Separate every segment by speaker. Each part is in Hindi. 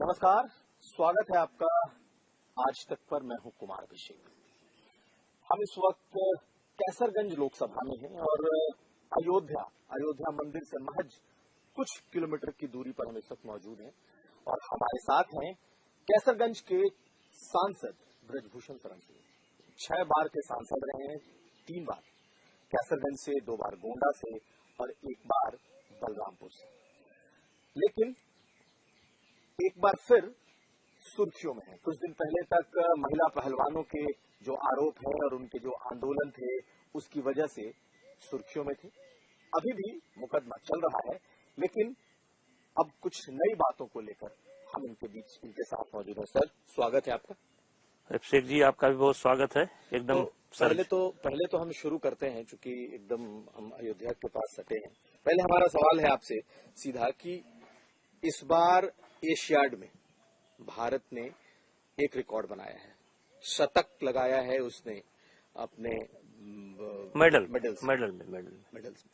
Speaker 1: नमस्कार, स्वागत है आपका आज तक पर। मैं हूं कुमार अभिषेक। हम इस वक्त कैसरगंज लोकसभा में हैं और अयोध्या मंदिर से महज कुछ किलोमीटर की दूरी पर हम इस वक्त मौजूद हैं और हमारे साथ हैं कैसरगंज के सांसद ब्रजभूषण शरण सिंह। 6 बार के सांसद रहे हैं, 3 बार कैसरगंज से, 2 बार गोंडा से और 1 बार बलरामपुर से, लेकिन एक बार फिर सुर्खियों में है। कुछ दिन पहले तक महिला पहलवानों के जो आरोप है और उनके जो आंदोलन थे उसकी वजह से सुर्खियों में थे। अभी भी मुकदमा चल रहा है, लेकिन अब कुछ नई बातों को लेकर हम इनके साथ मौजूद हैं। सर, स्वागत है आपका।
Speaker 2: अभिषेक जी, आपका भी बहुत स्वागत है। एकदम
Speaker 1: पहले तो हम शुरू करते हैं, चूंकि एकदम हम अयोध्या के पास सटे हैं। पहले हमारा सवाल है आपसे सीधा कि इस बार एशियाड में भारत ने एक रिकॉर्ड बनाया है, शतक लगाया है उसने अपने मेडल्स।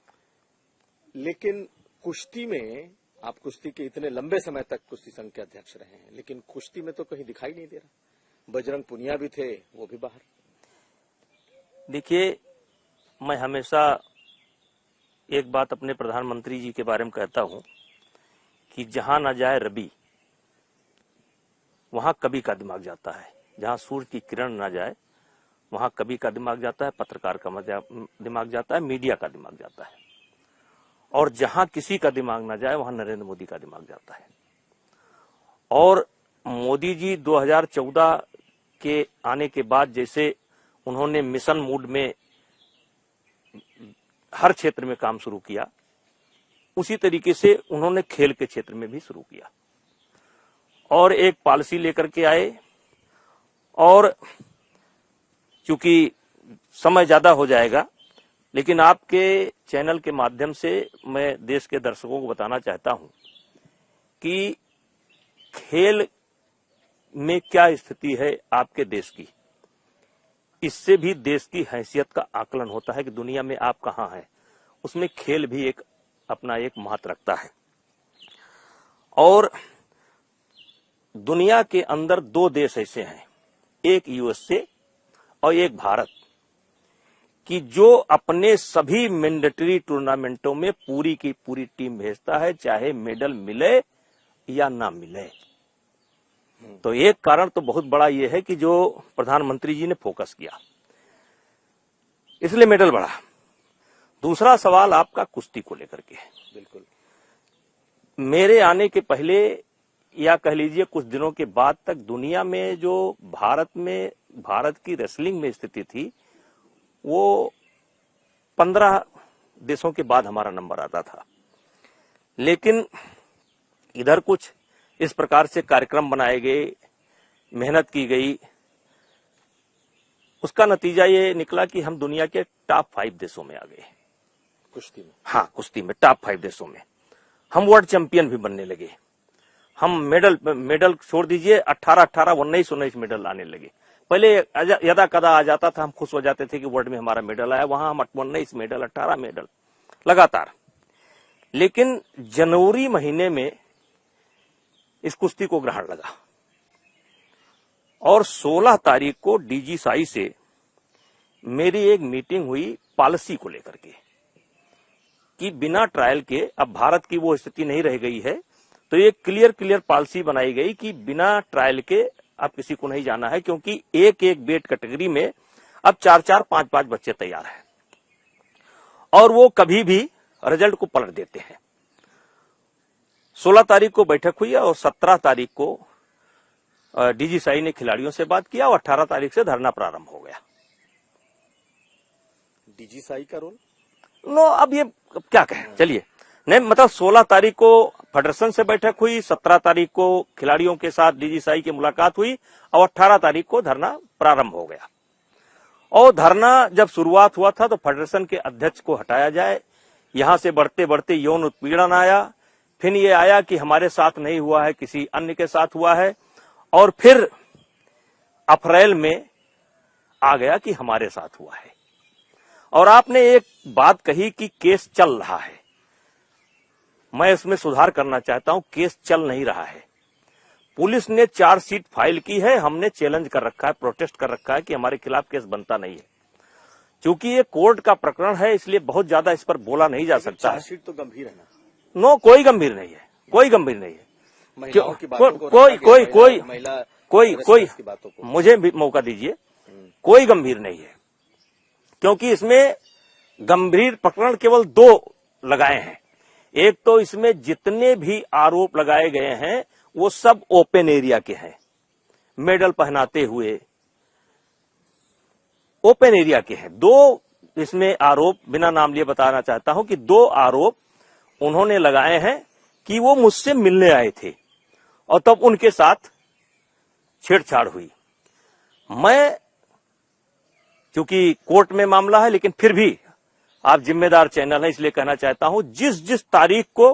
Speaker 1: लेकिन कुश्ती में आप कुश्ती के इतने लंबे समय तक कुश्ती संघ के अध्यक्ष रहे हैं, लेकिन कुश्ती में तो कहीं दिखाई नहीं दे रहा। बजरंग पुनिया भी थे, वो भी बाहर।
Speaker 2: देखिए, मैं हमेशा एक बात अपने प्रधानमंत्री जी के बारे में कहता हूं कि जहां न जाए रवि वहां कवि का दिमाग जाता है। जहां सूर्य की किरण न जाए वहां कवि का दिमाग जाता है, पत्रकार का दिमाग जाता है, मीडिया का दिमाग जाता है। और जहां किसी का दिमाग न जाए वहां नरेंद्र मोदी का दिमाग जाता है। और मोदी जी 2014 के आने के बाद जैसे उन्होंने मिशन मोड में हर क्षेत्र में काम शुरू किया, उसी तरीके से उन्होंने खेल के क्षेत्र में भी शुरू किया और एक पॉलिसी लेकर के आए। और चूंकि समय ज्यादा हो जाएगा, लेकिन आपके चैनल के माध्यम से मैं देश के दर्शकों को बताना चाहता हूं कि खेल में क्या स्थिति है आपके देश की। इससे भी देश की हैसियत का आकलन होता है कि दुनिया में आप कहां हैं। उसमें खेल भी अपना एक महत्व रखता है। और दुनिया के अंदर 2 देश ऐसे हैं, एक यूएसए और एक भारत, कि जो अपने सभी मैंडेटरी टूर्नामेंटों में पूरी की पूरी टीम भेजता है, चाहे मेडल मिले या ना मिले। तो एक कारण तो बहुत बड़ा यह है कि जो प्रधानमंत्री जी ने फोकस किया, इसलिए मेडल बढ़ा। दूसरा सवाल आपका कुश्ती को लेकर के है।
Speaker 1: बिल्कुल,
Speaker 2: मेरे आने के पहले या कह लीजिए कुछ दिनों के बाद तक दुनिया में जो भारत की रेसलिंग में स्थिति थी, वो 15 देशों के बाद हमारा नंबर आता था। लेकिन इधर कुछ इस प्रकार से कार्यक्रम बनाए गए, मेहनत की गई, उसका नतीजा ये निकला कि हम दुनिया के टॉप 5 देशों में आ गए
Speaker 1: कुश्ती में।
Speaker 2: हाँ, कुश्ती में टॉप 5 देशों में हम वर्ल्ड चैंपियन भी बनने लगे। हम मेडल छोड़ दीजिए, 18 19 मेडल आने लगे। पहले यदा कदा आ जाता था, हम खुश हो जाते थे कि वर्ल्ड में हमारा मेडल आया। वहां हम 19 मेडल, 18 मेडल लगातार। लेकिन जनवरी महीने में इस कुश्ती को ग्रहण लगा और 16 तारीख को डीजी साई से मेरी एक मीटिंग हुई पॉलिसी को लेकर के कि बिना ट्रायल के, अब भारत की वो स्थिति नहीं रह गई है, तो एक क्लियर पॉलिसी बनाई गई कि बिना ट्रायल के अब किसी को नहीं जाना है, क्योंकि एक वेट कैटेगरी में अब 4-4, 5-5 बच्चे तैयार हैं और वो कभी भी रिजल्ट को पलट देते हैं। 16 तारीख को बैठक हुई और 17 तारीख को डीजी साई ने खिलाड़ियों से बात किया और 18 तारीख से धरना प्रारंभ हो गया।
Speaker 1: डीजी साई का रोल
Speaker 2: अब ये क्या कहें, चलिए। नहीं, मतलब 16 तारीख को फेडरेशन से बैठक हुई, 17 तारीख को खिलाड़ियों के साथ डीजी साई की मुलाकात हुई और 18 तारीख को धरना प्रारंभ हो गया। और धरना जब शुरुआत हुआ था तो फेडरेशन के अध्यक्ष को हटाया जाए, यहां से बढ़ते बढ़ते यौन उत्पीड़न आया, फिर ये आया कि हमारे साथ नहीं हुआ है, किसी अन्य के साथ हुआ है, और फिर अप्रैल में आ गया कि हमारे साथ हुआ है। और आपने एक बात कही कि केस चल रहा है, मैं इसमें सुधार करना चाहता हूं। केस चल नहीं रहा है, पुलिस ने चार्जशीट फाइल की है, हमने चैलेंज कर रखा है, प्रोटेस्ट कर रखा है कि हमारे खिलाफ केस बनता नहीं है। क्योंकि ये कोर्ट का प्रकरण है, इसलिए बहुत ज्यादा इस पर बोला नहीं जा सकता है।
Speaker 1: चार्जशीट तो गंभीर है ना?
Speaker 2: नो, कोई गंभीर नहीं है, कोई गंभीर नहीं है।
Speaker 1: महिलाओं की बातों को
Speaker 2: कोई मुझे भी मौका दीजिए, कोई गंभीर नहीं है। क्योंकि इसमें गंभीर प्रकरण केवल 2 लगाए हैं। एक तो इसमें जितने भी आरोप लगाए गए हैं वो सब ओपन एरिया के हैं, मेडल पहनाते हुए ओपन एरिया के हैं। 2 इसमें आरोप, बिना नाम लिए बताना चाहता हूं कि 2 आरोप उन्होंने लगाए हैं कि वो मुझसे मिलने आए थे और तब उनके साथ छेड़छाड़ हुई। मैं, क्योंकि कोर्ट में मामला है, लेकिन फिर भी आप जिम्मेदार चैनल हैं, इसलिए कहना चाहता हूं, जिस जिस तारीख को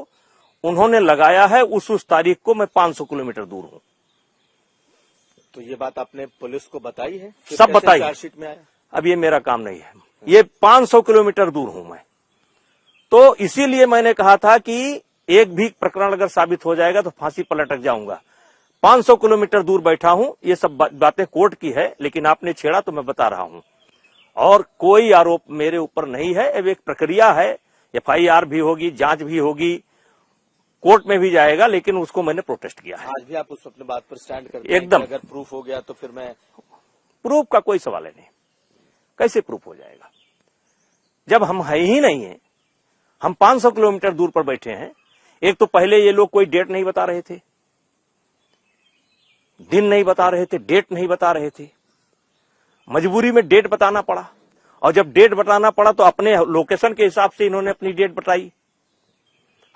Speaker 2: उन्होंने लगाया है उस तारीख को मैं 500 किलोमीटर दूर हूं।
Speaker 1: तो ये बात आपने पुलिस को बताई है?
Speaker 2: सब बताई।
Speaker 1: चार्जशीट में आया?
Speaker 2: अब ये मेरा काम नहीं है, ये 500 किलोमीटर दूर हूं मैं। तो इसीलिए मैंने कहा था कि एक भी प्रकरण अगर साबित हो जाएगा तो फांसी पर लटक जाऊंगा। 500 किलोमीटर दूर बैठा हूं, ये सब बातें कोर्ट की है, लेकिन आपने छेड़ा तो मैं बता रहा हूं। और कोई आरोप मेरे ऊपर नहीं है। अब एक प्रक्रिया है, FIR भी होगी, जांच भी होगी, कोर्ट में भी जाएगा, लेकिन उसको मैंने प्रोटेस्ट किया है।
Speaker 1: आज भी आप उस अपने बात पर स्टैंड करते हैं
Speaker 2: एकदम।
Speaker 1: अगर प्रूफ हो गया तो फिर मैं...
Speaker 2: प्रूफ का कोई सवाल नहीं, कैसे प्रूफ हो जाएगा जब हम है ही नहीं है। हम 500 किलोमीटर दूर पर बैठे हैं। एक तो पहले ये लोग कोई डेट नहीं बता रहे थे, दिन नहीं बता रहे थे, डेट नहीं बता रहे थे। मजबूरी में डेट बताना पड़ा, और जब डेट बताना पड़ा तो अपने लोकेशन के हिसाब से इन्होंने अपनी डेट बताई।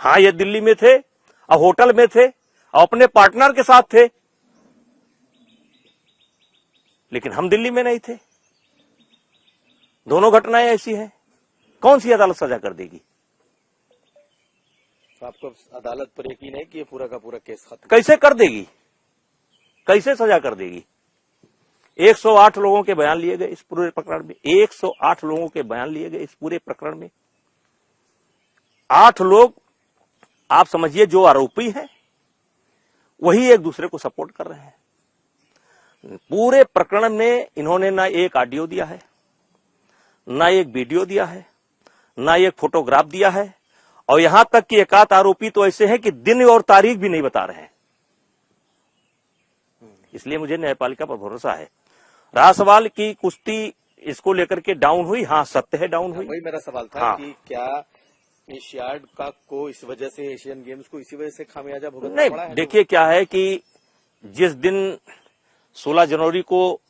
Speaker 2: हाँ, ये दिल्ली में थे और होटल में थे और अपने पार्टनर के साथ थे, लेकिन हम दिल्ली में नहीं थे। दोनों घटनाएं ऐसी हैं, कौन सी अदालत सजा कर देगी?
Speaker 1: तो आपको अदालत पर यकीन है कि ये पूरा का पूरा केस खत्म?
Speaker 2: कैसे कर देगी, कैसे सजा कर देगी? 108 लोगों के बयान लिए गए इस पूरे प्रकरण में। 108 लोगों के बयान लिए गए इस पूरे प्रकरण में। 8 लोग, आप समझिए, जो आरोपी हैं वही एक दूसरे को सपोर्ट कर रहे हैं। पूरे प्रकरण में इन्होंने ना एक ऑडियो दिया है, ना एक वीडियो दिया है, ना एक फोटोग्राफ दिया है, और यहां तक कि एकाध आरोपी तो ऐसे हैं कि दिन और तारीख भी नहीं बता रहे हैं। इसलिए मुझे न्यायपालिका पर भरोसा है। रहा सवाल की कुश्ती इसको लेकर के डाउन हुई, हाँ सत्य है डाउन हुई।
Speaker 1: वही मेरा सवाल था।
Speaker 2: हाँ।
Speaker 1: कि क्या एशियाड का को इस वजह से, एशियन गेम्स को इसी वजह से खामियाजा भुगतना
Speaker 2: नहीं,
Speaker 1: पड़ा है?
Speaker 2: देखिए क्या है कि जिस दिन 16 जनवरी को,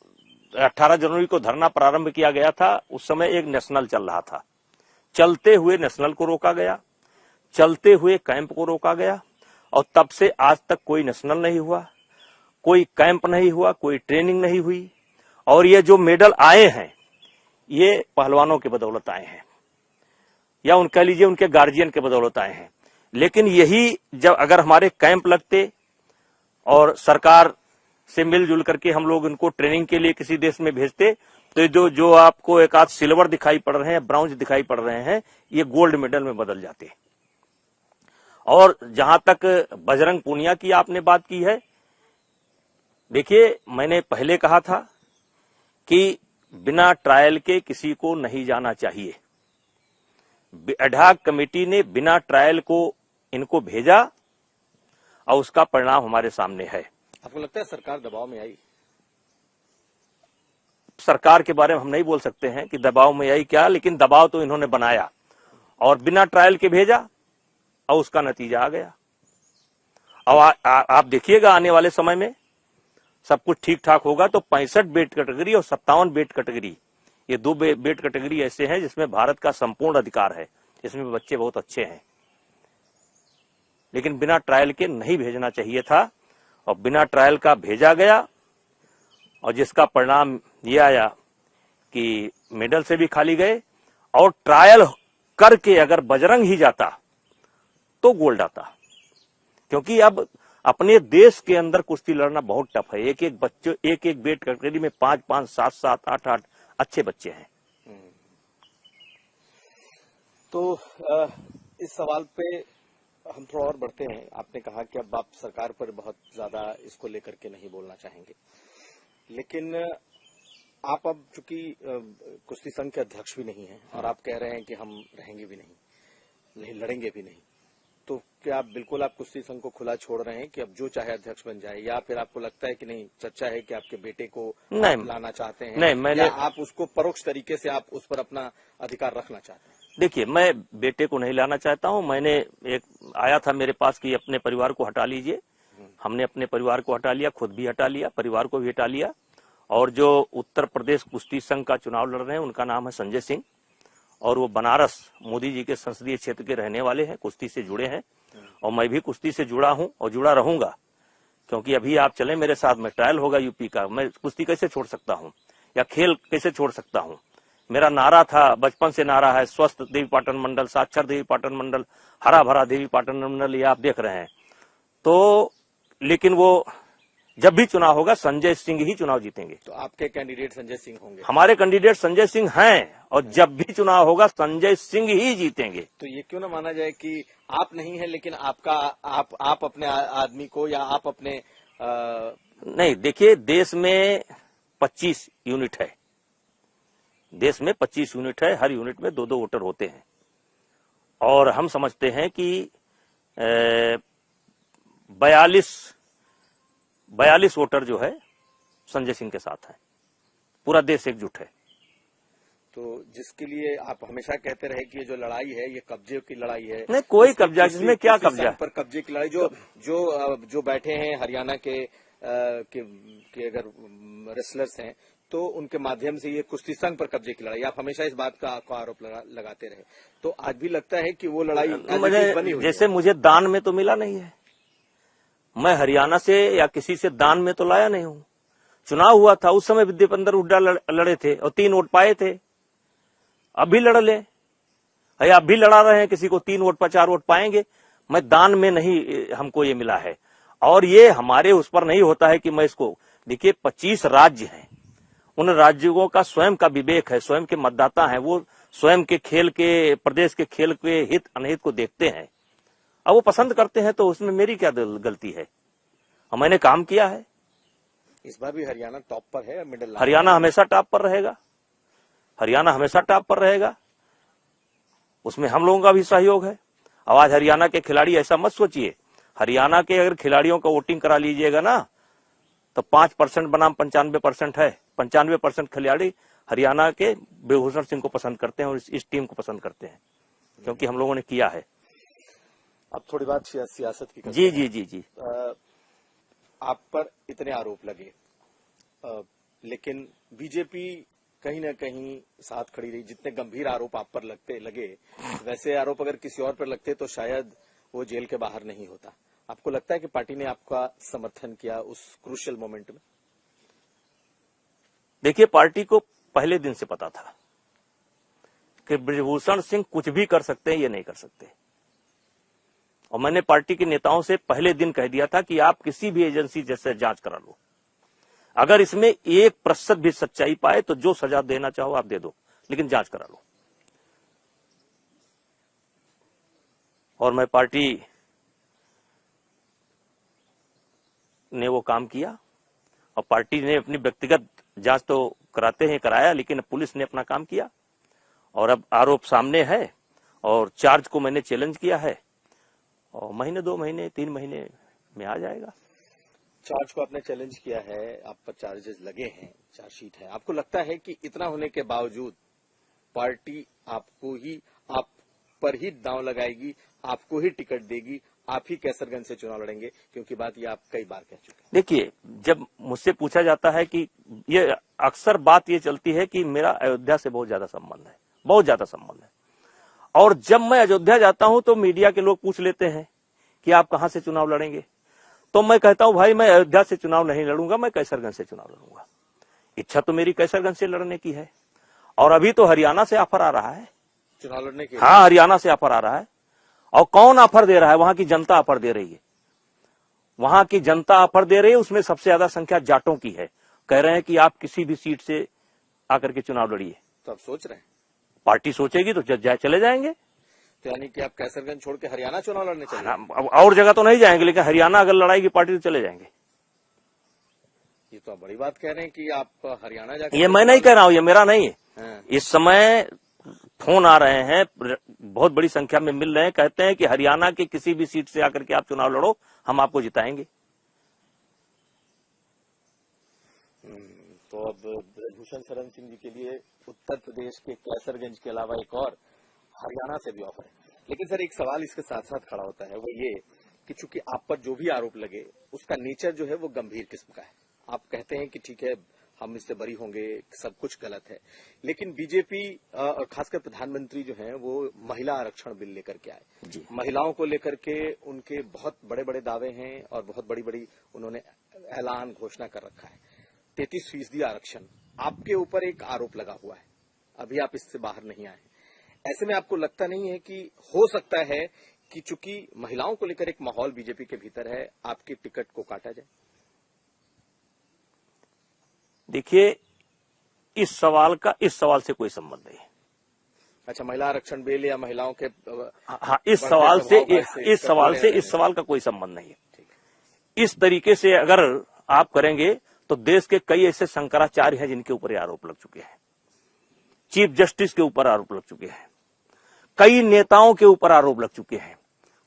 Speaker 2: 18 जनवरी को धरना प्रारंभ किया गया था, उस समय एक नेशनल चल रहा था। चलते हुए नेशनल को रोका गया, चलते हुए कैंप को रोका गया, और तब से आज तक कोई नेशनल नहीं हुआ, कोई कैंप नहीं हुआ, कोई ट्रेनिंग नहीं हुई। और ये जो मेडल आए हैं ये पहलवानों के बदौलत आए हैं, या उन कह लीजिए उनके गार्जियन के बदौलत आए हैं। लेकिन यही जब अगर हमारे कैंप लगते और सरकार से मिलजुल करके हम लोग इनको ट्रेनिंग के लिए किसी देश में भेजते, तो जो आपको एक आध सिल्वर दिखाई पड़ रहे हैं, ब्रॉन्ज दिखाई पड़ रहे हैं, ये गोल्ड मेडल में बदल जाते। और जहां तक बजरंग पूनिया की आपने बात की है, देखिए मैंने पहले कहा था कि बिना ट्रायल के किसी को नहीं जाना चाहिए। एडहॉक कमेटी ने बिना ट्रायल को इनको भेजा और उसका परिणाम हमारे सामने है।
Speaker 1: आपको लगता है सरकार दबाव में आई?
Speaker 2: सरकार के बारे में हम नहीं बोल सकते हैं कि दबाव में आई क्या, लेकिन दबाव तो इन्होंने बनाया और बिना ट्रायल के भेजा और उसका नतीजा आ गया। और आप देखिएगा आने वाले समय में सब कुछ ठीक ठाक होगा तो 65 वेट कैटेगरी और 57 वेट कैटेगरी, ये 2 वेट कैटेगरी ऐसे हैं जिसमें भारत का संपूर्ण अधिकार है, इसमें बच्चे बहुत अच्छे हैं। लेकिन बिना ट्रायल के नहीं भेजना चाहिए था और बिना ट्रायल का भेजा गया, और जिसका परिणाम ये आया कि मेडल से भी खाली गए। और ट्रायल करके अगर बजरंग ही जाता तो गोल्ड आता, क्योंकि अब अपने देश के अंदर कुश्ती लड़ना बहुत टफ है। एक एक बच्चे, एक एक वेट कैटेगरी में 5-5, 7-7, 8-8 अच्छे बच्चे हैं।
Speaker 1: तो इस सवाल पे हम थोड़ा और बढ़ते हैं। आपने कहा कि अब आप सरकार पर बहुत ज्यादा इसको लेकर के नहीं बोलना चाहेंगे, लेकिन आप अब चूंकि कुश्ती संघ के अध्यक्ष भी नहीं हैं और आप कह रहे हैं कि हम रहेंगे भी नहीं, लड़ेंगे भी नहीं, तो क्या बिल्कुल आप कुश्ती संघ को खुला छोड़ रहे हैं कि अब जो चाहे अध्यक्ष बन जाए, या फिर आपको लगता है कि नहीं, चर्चा है कि आपके बेटे को
Speaker 2: नहीं
Speaker 1: लाना चाहते हैं,
Speaker 2: नहीं,
Speaker 1: या आप उसको परोक्ष तरीके से आप उस पर अपना अधिकार रखना चाहते हैं?
Speaker 2: देखिए, मैं बेटे को नहीं लाना चाहता हूं। मैंने एक आया था मेरे पास कि अपने परिवार को हटा लीजिए। हमने अपने परिवार को हटा लिया, खुद भी हटा लिया, परिवार को भी हटा लिया। और जो उत्तर प्रदेश कुश्ती संघ का चुनाव लड़ रहे हैं उनका नाम है संजय सिंह, और वो बनारस मोदी जी के संसदीय क्षेत्र के रहने वाले हैं, कुश्ती से जुड़े हैं। और मैं भी कुश्ती से जुड़ा हूं और जुड़ा रहूंगा, क्योंकि अभी आप चले मेरे साथ में, ट्रायल होगा यूपी का। मैं कुश्ती कैसे छोड़ सकता हूं या खेल कैसे छोड़ सकता हूं? मेरा नारा था, बचपन से नारा है, स्वस्थ देवी पाटन मंडल, साक्षर देवी पाटन मंडल, हरा भरा देवी पाटन मंडल, ये आप देख रहे हैं। तो लेकिन वो जब भी चुनाव होगा संजय सिंह ही चुनाव जीतेंगे।
Speaker 1: तो आपके कैंडिडेट संजय सिंह होंगे?
Speaker 2: हमारे कैंडिडेट संजय सिंह हैं, और जब भी चुनाव होगा संजय सिंह ही जीतेंगे।
Speaker 1: तो ये क्यों ना माना जाए कि आप नहीं है, लेकिन आप अपने आदमी को, या आप अपने
Speaker 2: नहीं, देखिए, देश में 25 यूनिट है, देश में 25 यूनिट है, हर यूनिट में 2-2 वोटर होते हैं। और हम समझते हैं कि 42 वोटर जो है संजय सिंह के साथ है। पूरा देश एकजुट है।
Speaker 1: तो जिसके लिए आप हमेशा कहते रहे कि ये जो लड़ाई है ये कब्जे की लड़ाई है।
Speaker 2: नहीं, कोई कब्जा, इसमें क्या कब्जा
Speaker 1: पर कब्जे की लड़ाई, जो बैठे हैं हरियाणा के अगर रेसलर्स हैं, तो उनके माध्यम से ये कुश्ती संघ पर कब्जे की लड़ाई, आप हमेशा इस बात का आरोप लगाते रहे। तो आज भी लगता है कि वो लड़ाई बनी हुई
Speaker 2: जैसे मुझे दान में तो मिला नहीं है, मैं हरियाणा से या किसी से दान में तो लाया नहीं हूं। चुनाव हुआ था, उस समय विद्यापेंद्र हुड्डा लड़े थे और 3 वोट पाए थे। अब भी लड़ ले, अब भी लड़ा रहे हैं, किसी को 3 वोट पर 4 वोट पाएंगे। मैं दान में नहीं, हमको ये मिला है। और ये हमारे उस पर नहीं होता है कि मैं इसको, देखिए 25 राज्य हैं, उन राज्यों का स्वयं का विवेक है, स्वयं के मतदाता हैं, वो स्वयं के खेल के, प्रदेश के खेल के हित अनहित को देखते हैं। अब वो पसंद करते हैं, तो उसमें मेरी क्या गलती है? और मैंने काम किया है।
Speaker 1: इस बार भी हरियाणा टॉप पर है, मिडिल?
Speaker 2: हरियाणा हमेशा टॉप पर रहेगा, हरियाणा हमेशा टॉप पर रहेगा। उसमें हम लोगों का भी सहयोग है। अब आज हरियाणा के खिलाड़ी, ऐसा मत सोचिए, हरियाणा के अगर खिलाड़ियों का वोटिंग करा लीजिएगा ना, तो 5% बनाम 95% है। 95% खिलाड़ी हरियाणा के ब्रिजभूषण सिंह को पसंद करते हैं और इस टीम को पसंद करते हैं, क्योंकि हम लोगों ने किया है।
Speaker 1: अब थोड़ी बात सियासत की
Speaker 2: जी जी जी जी।
Speaker 1: आप पर इतने आरोप लगे, लेकिन बीजेपी कहीं ना कहीं साथ खड़ी रही। जितने गंभीर आरोप आप पर लगे, वैसे आरोप अगर किसी और पर लगते तो शायद वो जेल के बाहर नहीं होता। आपको लगता है कि पार्टी ने आपका समर्थन किया उस क्रूशियल मोमेंट में?
Speaker 2: देखिए, पार्टी को पहले दिन से पता था कि ब्रिजभूषण सिंह कुछ भी कर सकते हैं, ये नहीं कर सकते। और मैंने पार्टी के नेताओं से पहले दिन कह दिया था कि आप किसी भी एजेंसी जैसे जांच करा लो, अगर इसमें 1% भी सच्चाई पाए तो जो सजा देना चाहो आप दे दो, लेकिन जांच करा लो। और मैं पार्टी ने वो काम किया, और पार्टी ने अपनी व्यक्तिगत जांच तो कराया, लेकिन पुलिस ने अपना काम किया। और अब आरोप सामने है, और चार्ज को मैंने चैलेंज किया है, और महीने 2 महीने 3 महीने में आ जाएगा।
Speaker 1: चार्ज को आपने चैलेंज किया है, आप पर चार्जेस लगे हैं, चार्जशीट है। आपको लगता है कि इतना होने के बावजूद पार्टी आप पर ही दांव लगाएगी, आपको ही टिकट देगी, आप ही कैसरगंज से चुनाव लड़ेंगे? क्योंकि बात ये आप कई बार कह चुके हैं।
Speaker 2: देखिए, जब मुझसे पूछा जाता है कि ये अक्सर बात ये चलती है कि मेरा अयोध्या से बहुत ज्यादा संबंध है, बहुत ज्यादा संबंध है। और जब मैं अयोध्या जाता हूं तो मीडिया के लोग पूछ लेते हैं कि आप कहां से चुनाव लड़ेंगे, तो मैं कहता हूं भाई मैं अयोध्या से चुनाव नहीं लड़ूंगा, मैं कैसरगंज से चुनाव लड़ूंगा। इच्छा तो मेरी कैसरगंज से लड़ने की है। और अभी तो हरियाणा से ऑफर आ रहा है
Speaker 1: चुनाव लड़ने के।
Speaker 2: हाँ, हरियाणा से ऑफर आ रहा है। और कौन ऑफर दे रहा है? वहां की जनता ऑफर दे रही है। वहां की जनता ऑफर दे रही है, उसमें सबसे ज्यादा संख्या जाटों की है। कह रहे हैं कि आप किसी भी सीट से आकर के चुनाव लड़िए।
Speaker 1: तो आप सोच रहे हैं?
Speaker 2: पार्टी सोचेगी तो चले जाएंगे।
Speaker 1: तो यानी कि आप कैसरगंज छोड़ के हरियाणा चुनाव लड़ने चले?
Speaker 2: अब और जगह तो नहीं जाएंगे, लेकिन हरियाणा अगर लड़ाई की पार्टी तो चले जाएंगे।
Speaker 1: ये तो आप बड़ी बात कह रहे हैं कि आप हरियाणा जाकर।
Speaker 2: ये मैं नहीं कह रहा हूँ, ये मेरा नहीं है।
Speaker 1: हाँ।
Speaker 2: इस समय फोन आ रहे हैं, बहुत बड़ी संख्या में मिल रहे हैं, कहते हैं कि हरियाणा के किसी भी सीट से आकर के आप चुनाव लड़ो, हम आपको जिताएंगे।
Speaker 1: तो अब ब्रजभूषण शरण सिंह जी के लिए उत्तर प्रदेश के कैसरगंज के अलावा एक और हरियाणा से भी ऑफर है। लेकिन सर एक सवाल इसके साथ साथ खड़ा होता है, वो ये कि चूंकि आप पर जो भी आरोप लगे उसका नेचर जो है वो गंभीर किस्म का है। आप कहते हैं कि ठीक है हम इससे बरी होंगे, सब कुछ गलत है, लेकिन बीजेपी और खासकर प्रधानमंत्री जो हैं वो महिला आरक्षण बिल लेकर के आए। महिलाओं को लेकर के उनके बहुत बड़े बड़े दावे हैं और बहुत बड़ी बड़ी उन्होंने ऐलान घोषणा कर रखा है। 33% आरक्षण, आपके ऊपर एक आरोप लगा हुआ है, अभी आप इससे बाहर नहीं आए। ऐसे में आपको लगता नहीं है कि हो सकता है कि चूंकि महिलाओं को लेकर एक माहौल बीजेपी के भीतर है, आपकी टिकट को काटा जाए?
Speaker 2: देखिए, इस सवाल से कोई संबंध नहीं है।
Speaker 1: अच्छा, महिला आरक्षण बिल या महिलाओं के
Speaker 2: हाँ, इस सवाल का कोई संबंध नहीं है। इस तरीके से अगर आप करेंगे तो देश के कई ऐसे शंकराचार्य हैं जिनके ऊपर आरोप लग चुके हैं, चीफ जस्टिस के ऊपर आरोप लग चुके हैं, कई नेताओं के ऊपर आरोप लग चुके हैं,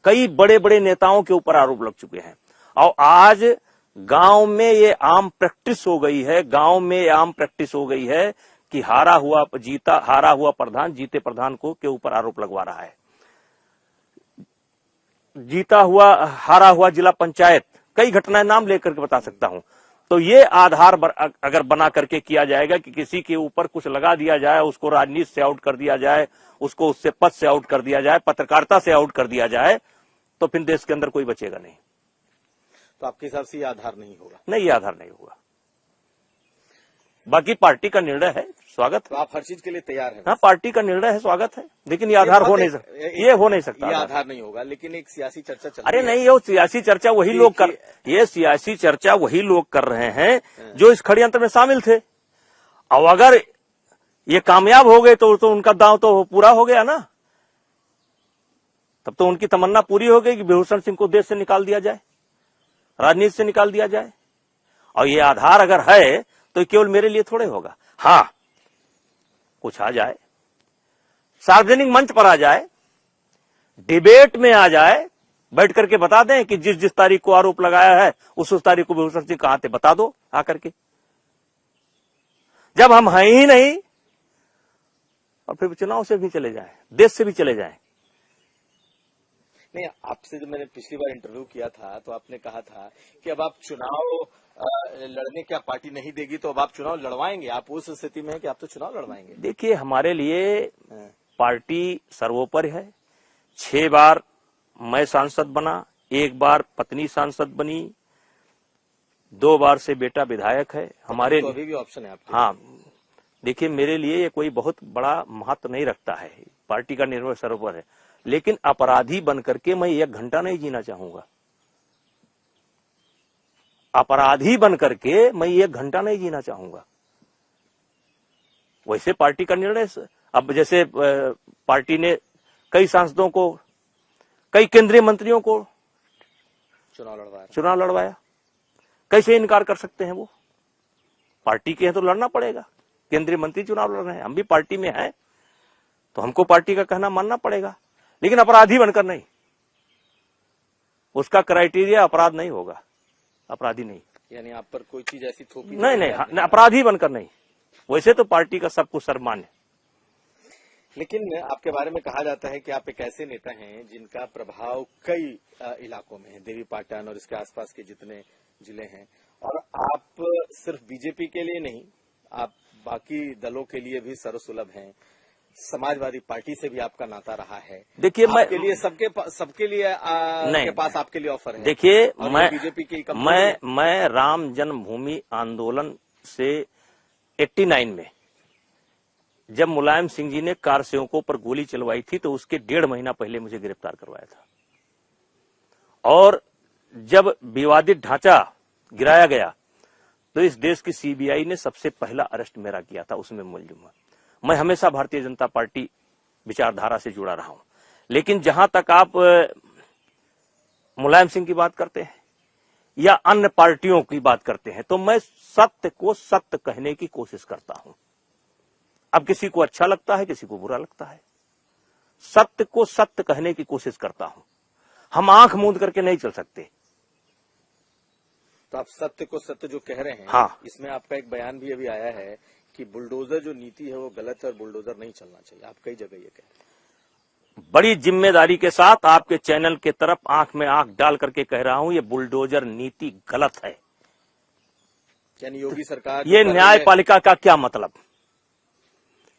Speaker 2: कई बड़े बड़े नेताओं के ऊपर आरोप लग चुके हैं। और आज गांव में ये आम प्रैक्टिस हो गई है कि हारा हुआ प्रधान जीते प्रधान के ऊपर आरोप लगवा रहा है। हारा हुआ जिला पंचायत, कई घटनाएं नाम लेकर के बता सकता हूं। तो ये आधार अगर बना करके किया जाएगा कि किसी के ऊपर कुछ लगा दिया जाए, उसको राजनीति से आउट कर दिया जाए, उसको उससे पद से आउट कर दिया जाए, पत्रकारिता से आउट कर दिया जाए, तो फिर देश के अंदर कोई बचेगा नहीं।
Speaker 1: तो आपके हिसाब से ये आधार नहीं होगा?
Speaker 2: नहीं, ये आधार नहीं होगा। बाकी पार्टी का निर्णय है, स्वागत।
Speaker 1: तो आप हर चीज के लिए तैयार हैं?
Speaker 2: हाँ, पार्टी का निर्णय है, स्वागत है, लेकिन ये आधार हो नहीं सकता। ये हो नहीं सकता,
Speaker 1: ये आधार नहीं होगा। लेकिन एक सियासी चर्चा चल
Speaker 2: अरे नहीं, ये सियासी चर्चा वही लोग कर रहे हैं जो इस षड्यंत्र में शामिल थे। और अगर ये कामयाब हो गए तो उनका दांव तो पूरा हो गया ना। तब तो उनकी तमन्ना पूरी हो गई कि ब्रजभूषण सिंह को देश से निकाल दिया जाए, राजनीति से निकाल दिया जाए। और ये आधार अगर है तो केवल मेरे लिए थोड़े होगा। हाँ, कुछ आ जाए, सार्वजनिक मंच पर आ जाए, डिबेट में आ जाए, बैठ करके बता दें कि जिस तारीख को आरोप लगाया है उस तारीख को ब्रजभूषण सिंह कहां थे, बता दो आकर के। जब हम हैं ही नहीं, और फिर चुनाव से भी चले जाएं, देश से भी चले जाएं।
Speaker 1: नहीं, आपसे जब मैंने पिछली बार इंटरव्यू किया था तो आपने कहा था कि अब आप चुनाव लड़ने क्या पार्टी नहीं देगी तो अब आप चुनाव लड़वाएंगे। आप उस स्थिति में है कि आप तो चुनाव लड़वाएंगे।
Speaker 2: देखिए, हमारे लिए पार्टी सर्वोपरि है। 6 बार मैं सांसद बना, 1 बार पत्नी सांसद बनी, 2 बार से बेटा विधायक है हमारे।
Speaker 1: तो अभी भी ऑप्शन है आपके?
Speaker 2: हाँ, देखिए, मेरे लिए ये कोई बहुत बड़ा महत्व नहीं रखता है, पार्टी का निर्णय सर्वोपरि है। लेकिन अपराधी बनकर के मैं 1 घंटा नहीं जीना चाहूंगा। अपराधी बनकर के मैं 1 घंटा नहीं जीना चाहूंगा। वैसे पार्टी का निर्णय, अब जैसे पार्टी ने कई सांसदों को, कई केंद्रीय मंत्रियों को चुनाव लड़वाया, कैसे इनकार कर सकते हैं? वो पार्टी के हैं तो लड़ना पड़ेगा। केंद्रीय मंत्री चुनाव लड़ रहे हैं, हम भी पार्टी में हैं तो हमको पार्टी का कहना मानना पड़ेगा, लेकिन अपराधी बनकर नहीं। उसका क्राइटेरिया अपराध नहीं होगा, अपराधी नहीं।
Speaker 1: यानी आप पर कोई चीज ऐसी थोपी
Speaker 2: नहीं, अपराधी बनकर नहीं। वैसे तो पार्टी का सब कुछ सम्मान है।
Speaker 1: लेकिन आपके बारे में कहा जाता है कि आप एक ऐसे नेता हैं जिनका प्रभाव कई इलाकों में है, देवी पाटन और इसके आसपास के जितने जिले हैं, और आप सिर्फ बीजेपी के लिए नहीं, आप बाकी दलों के लिए भी सर्वसुलभ हैं। समाजवादी पार्टी से भी आपका नाता रहा है।
Speaker 2: देखिए,
Speaker 1: आपके लिए सबके लिए के पास आपके लिए ऑफर है।
Speaker 2: देखिए,
Speaker 1: बीजेपी की
Speaker 2: मैं राम जन्मभूमि आंदोलन से 89 में जब मुलायम सिंह जी ने कार सेवकों पर गोली चलवाई थी तो उसके 1.5 महीना पहले मुझे गिरफ्तार करवाया था। और जब विवादित ढांचा गिराया गया तो इस देश की सीबीआई ने सबसे पहला अरेस्ट मेरा किया था, उसमें मुलजिम। मैं हमेशा भारतीय जनता पार्टी विचारधारा से जुड़ा रहा हूं, लेकिन जहां तक आप मुलायम सिंह की बात करते हैं या अन्य पार्टियों की बात करते हैं, तो मैं सत्य को सत्य कहने की कोशिश करता हूं। अब किसी को अच्छा लगता है, किसी को बुरा लगता है। सत्य को सत्य कहने की कोशिश करता हूं। हम आंख मूंद करके नहीं चल सकते।
Speaker 1: तो आप सत्य को सत्य जो कह रहे हैं,
Speaker 2: हाँ।
Speaker 1: इसमें आपका एक बयान भी अभी आया है कि बुलडोजर जो नीति है वो गलत है और बुलडोजर नहीं चलना चाहिए। आप कई जगह ये कह रहे हैं।
Speaker 2: बड़ी जिम्मेदारी के साथ आपके चैनल के तरफ आंख में आंख डाल करके कह रहा हूं, ये बुलडोजर नीति गलत है।
Speaker 1: यानी योगी सरकार
Speaker 2: ये न्यायपालिका का क्या मतलब,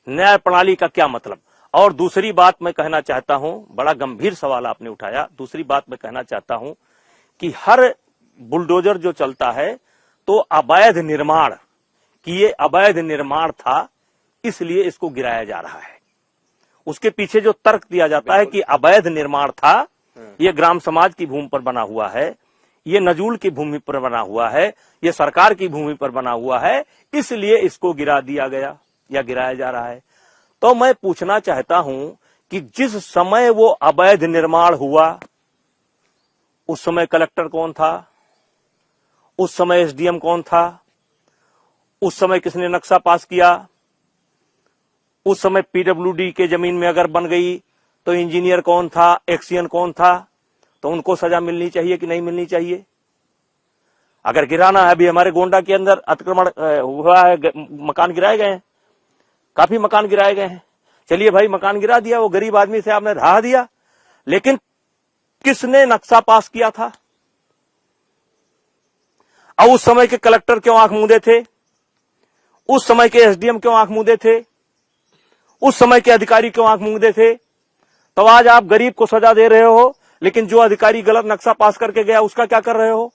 Speaker 2: न्याय प्रणाली का क्या मतलब। और दूसरी बात मैं कहना चाहता हूं, बड़ा गंभीर सवाल आपने उठाया। दूसरी बात मैं कहना चाहता हूं कि हर बुलडोजर जो चलता है तो अवैध निर्माण, कि ये अवैध निर्माण था इसलिए इसको गिराया जा रहा है। उसके पीछे जो तर्क दिया जाता है कि अवैध निर्माण था, ये ग्राम समाज की भूमि पर बना हुआ है, ये नजूल की भूमि पर बना हुआ है, ये सरकार की भूमि पर बना हुआ है, इसलिए इसको गिरा दिया गया या गिराया जा रहा है। तो मैं पूछना चाहता हूं कि जिस समय वो अवैध निर्माण हुआ उस समय कलेक्टर कौन था, उस समय एसडीएम कौन था, उस समय किसने नक्शा पास किया, उस समय पीडब्ल्यूडी के जमीन में अगर बन गई तो इंजीनियर कौन था, एक्सियन कौन था, तो उनको सजा मिलनी चाहिए कि नहीं मिलनी चाहिए। अगर गिराना है, अभी हमारे गोंडा के अंदर अतिक्रमण हुआ है, मकान गिराए गए हैं, काफी मकान गिराए गए हैं। चलिए भाई, मकान गिरा दिया, वो गरीब आदमी से आपने राह दिया, लेकिन किसने नक्शा पास किया था? अब उस समय के कलेक्टर क्यों आंख मूंदे थे? उस समय के एसडीएम क्यों आंख मूंदे थे? उस समय के अधिकारी क्यों आंख मूंदे थे? तो आज आप गरीब को सजा दे रहे हो, लेकिन जो अधिकारी गलत नक्शा पास करके गया उसका क्या कर रहे हो?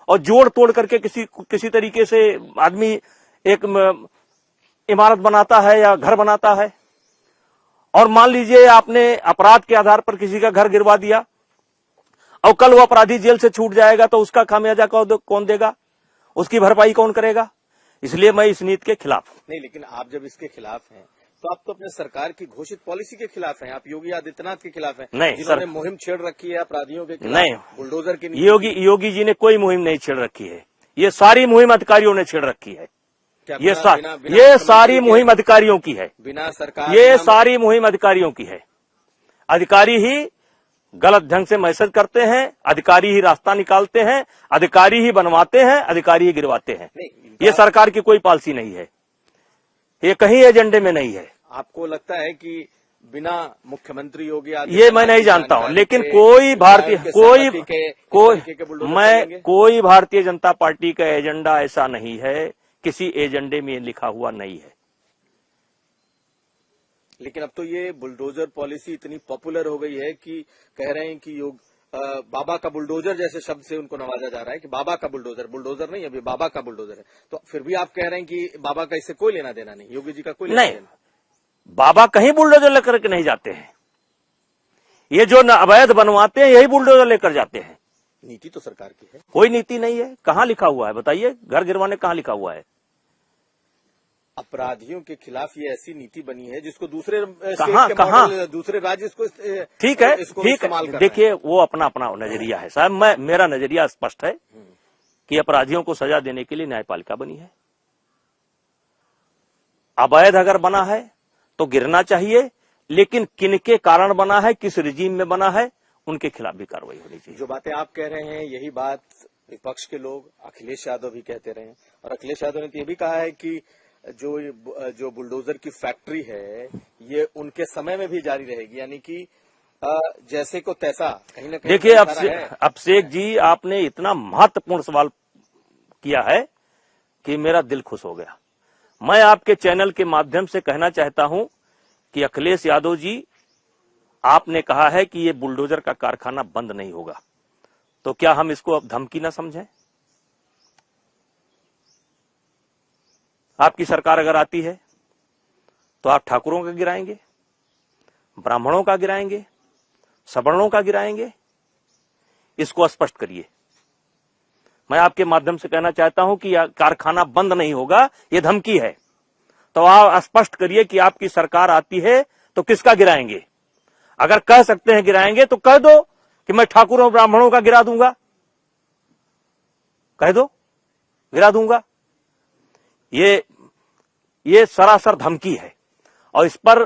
Speaker 2: और जोड़ तोड़ करके किसी तरीके से आदमी एक इमारत बनाता है या घर बनाता है, और मान लीजिए आपने अपराध के आधार पर किसी का घर गिरवा दिया और कल वो अपराधी जेल से छूट जाएगा, तो उसका खामियाजा कौन देगा? उसकी भरपाई कौन करेगा? इसलिए मैं इस नीति के खिलाफ हूं।
Speaker 1: नहीं, लेकिन आप जब इसके खिलाफ हैं तो आप तो अपने सरकार की घोषित पॉलिसी के खिलाफ हैं। आप योगी आदित्यनाथ के खिलाफ हैं,
Speaker 2: नहीं,
Speaker 1: जिन्होंने मुहिम छेड़ रखी है अपराधियों के खिलाफ,
Speaker 2: नहीं,
Speaker 1: बुलडोजर की।
Speaker 2: योगी जी ने कोई मुहिम नहीं छेड़ रखी है। ये सारी मुहिम अधिकारियों ने छेड़ रखी है। ये सारी मुहिम अधिकारियों की है,
Speaker 1: बिना सरकार,
Speaker 2: ये सारी मुहिम अधिकारियों की है। अधिकारी ही गलत ढंग से मैसेज करते हैं, अधिकारी ही रास्ता निकालते हैं, अधिकारी ही बनवाते हैं, अधिकारी ही गिरवाते हैं। ये सरकार की कोई पॉलिसी नहीं है, ये कहीं एजेंडे में नहीं है।
Speaker 1: आपको लगता है कि बिना मुख्यमंत्री योगी
Speaker 2: ये मैं नहीं जानता हूं, लेकिन कोई भारतीय जनता पार्टी का एजेंडा ऐसा नहीं है, किसी एजेंडे में लिखा हुआ नहीं है।
Speaker 1: लेकिन अब तो ये बुलडोजर पॉलिसी इतनी पॉपुलर हो गई है कि कह रहे हैं कि बाबा का बुलडोजर जैसे शब्द से उनको नवाजा जा रहा है कि बाबा का बुलडोजर नहीं, अभी बाबा का बुलडोजर है। तो फिर भी आप कह रहे हैं कि बाबा का इससे कोई लेना देना नहीं, योगी जी का कोई लेना देना?
Speaker 2: बाबा कहीं बुलडोजर लेकर के नहीं जाते हैं। ये जो अवैध बनवाते हैं यही बुलडोजर लेकर जाते हैं।
Speaker 1: नीति तो सरकार की है।
Speaker 2: कोई नीति नहीं है। कहां लिखा हुआ है बताइए? घर गिरवाने कहां लिखा हुआ है?
Speaker 1: अपराधियों के खिलाफ ये ऐसी नीति बनी है जिसको दूसरे दूसरे राज्य इसको
Speaker 2: ठीक है। देखिए, वो अपना अपना नजरिया है साहब। मेरा नजरिया स्पष्ट है कि अपराधियों को सजा देने के लिए न्यायपालिका बनी है। अवैध अगर बना है तो गिरना चाहिए, लेकिन किनके कारण बना है, किस रिजीम में बना है, उनके खिलाफ भी कार्रवाई होनी चाहिए।
Speaker 1: जो बातें आप कह रहे हैं यही बात विपक्ष के लोग, अखिलेश यादव भी कहते रहे हैं, और अखिलेश यादव ने तो ये भी कहा है कि जो बुलडोजर की फैक्ट्री है ये उनके समय में भी जारी रहेगी, यानी कि जैसे को तैसा कहीं ना कहीं।
Speaker 2: देखिए, अभिषेक जी, आपने इतना महत्वपूर्ण सवाल किया है कि मेरा दिल खुश हो गया। मैं आपके चैनल के माध्यम से कहना चाहता हूं कि अखिलेश यादव जी, आपने कहा है कि ये बुलडोजर का कारखाना बंद नहीं होगा, तो क्या हम इसको अब धमकी ना समझें? आपकी सरकार अगर आती है तो आप ठाकुरों का गिराएंगे, ब्राह्मणों का गिराएंगे, सवर्णों का गिराएंगे? इसको स्पष्ट करिए। मैं आपके माध्यम से कहना चाहता हूं कि कारखाना बंद नहीं होगा, यह धमकी है। तो आप स्पष्ट करिए कि आपकी सरकार आती है तो किसका गिराएंगे? अगर कह सकते हैं गिराएंगे तो कह दो कि मैं ठाकुरों ब्राह्मणों का गिरा दूंगा, कह दो गिरा दूंगा। ये सरासर धमकी है और इस पर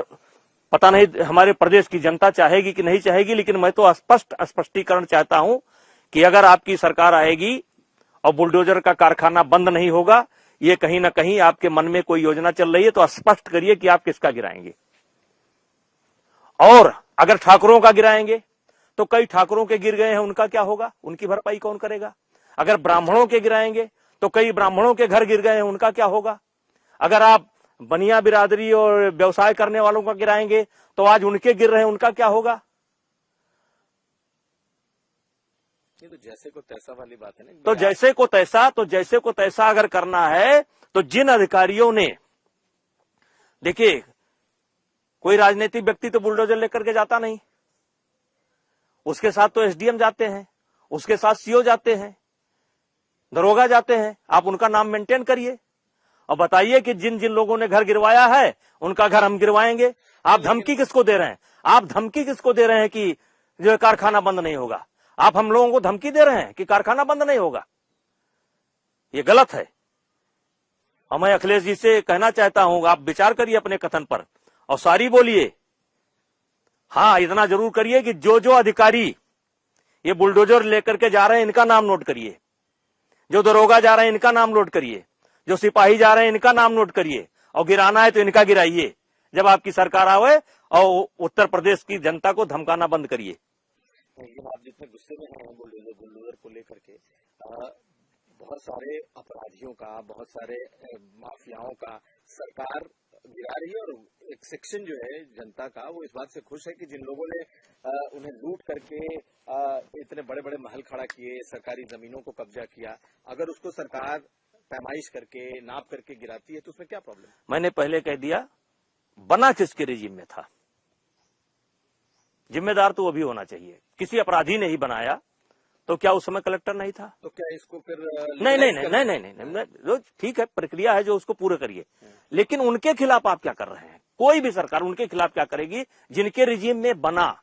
Speaker 2: पता नहीं हमारे प्रदेश की जनता चाहेगी कि नहीं चाहेगी, लेकिन मैं तो स्पष्टीकरण चाहता हूं कि अगर आपकी सरकार आएगी और बुलडोजर का कारखाना बंद नहीं होगा, ये कहीं ना कहीं आपके मन में कोई योजना चल रही है, तो स्पष्ट करिए कि आप किसका गिराएंगे। और अगर ठाकुरों का गिराएंगे तो कई ठाकुरों के गिर गए हैं, उनका क्या होगा, उनकी भरपाई कौन करेगा। अगर ब्राह्मणों के गिराएंगे तो कई ब्राह्मणों के घर गिर गए हैं, उनका क्या होगा। अगर आप बनिया बिरादरी और व्यवसाय करने वालों का गिराएंगे तो आज उनके गिर रहे हैं, उनका क्या होगा।
Speaker 1: ये तो जैसे को तैसा वाली बात है ना।
Speaker 2: तो जैसे को तैसा अगर करना है तो जिन अधिकारियों ने, देखिए कोई राजनीतिक व्यक्ति तो बुलडोजर लेकर के जाता नहीं, उसके साथ तो एसडीएम जाते हैं, उसके साथ सीओ जाते हैं, दरोगा जाते हैं। आप उनका नाम मेंटेन करिए और बताइए कि जिन जिन लोगों ने घर गिरवाया है उनका घर हम गिरवाएंगे। आप धमकी किसको दे रहे हैं, आप धमकी किसको दे रहे हैं कि जो कारखाना बंद नहीं होगा। आप हम लोगों को धमकी दे रहे हैं कि कारखाना बंद नहीं होगा, ये गलत है। और मैं अखिलेश जी से कहना चाहता हूं, आप विचार करिए अपने कथन पर और सारी बोलिए। हाँ, इतना जरूर करिए कि जो जो अधिकारी ये बुलडोजर लेकर के जा रहे हैं इनका नाम नोट करिए, जो दरोगा जा रहे हैं इनका नाम नोट करिए, जो सिपाही जा रहे हैं इनका नाम नोट करिए, और गिराना है तो इनका गिराइए। जब आपकी सरकार आवे और उत्तर प्रदेश की जनता को धमकाना बंद करिए।
Speaker 1: लेकिन आप जितने गुस्से में हैं बुलडोजर को लेकर के, बहुत सारे अपराधियों का, बहुत सारे माफियाओं का सरकार गिरा रही है और एक सेक्शन जो है जनता का वो इस बात से खुश है कि जिन लोगों ने उन्हें लूट करके इतने बड़े बड़े महल खड़ा किए, सरकारी जमीनों को कब्जा किया, अगर उसको सरकार पैमाइश करके नाप करके गिराती है तो उसमें क्या प्रॉब्लम।
Speaker 2: मैंने पहले कह दिया, बना किसके रेजिम में था, जिम्मेदार तो वो भी होना चाहिए। किसी अपराधी ने ही बनाया तो क्या उस समय कलेक्टर नहीं था।
Speaker 1: तो क्या इसको फिर
Speaker 2: नहीं, ठीक है, प्रक्रिया है जो उसको पूरा करिए, लेकिन उनके खिलाफ आप क्या कर रहे हैं। कोई भी सरकार उनके खिलाफ क्या करेगी जिनके रिजीम में बना,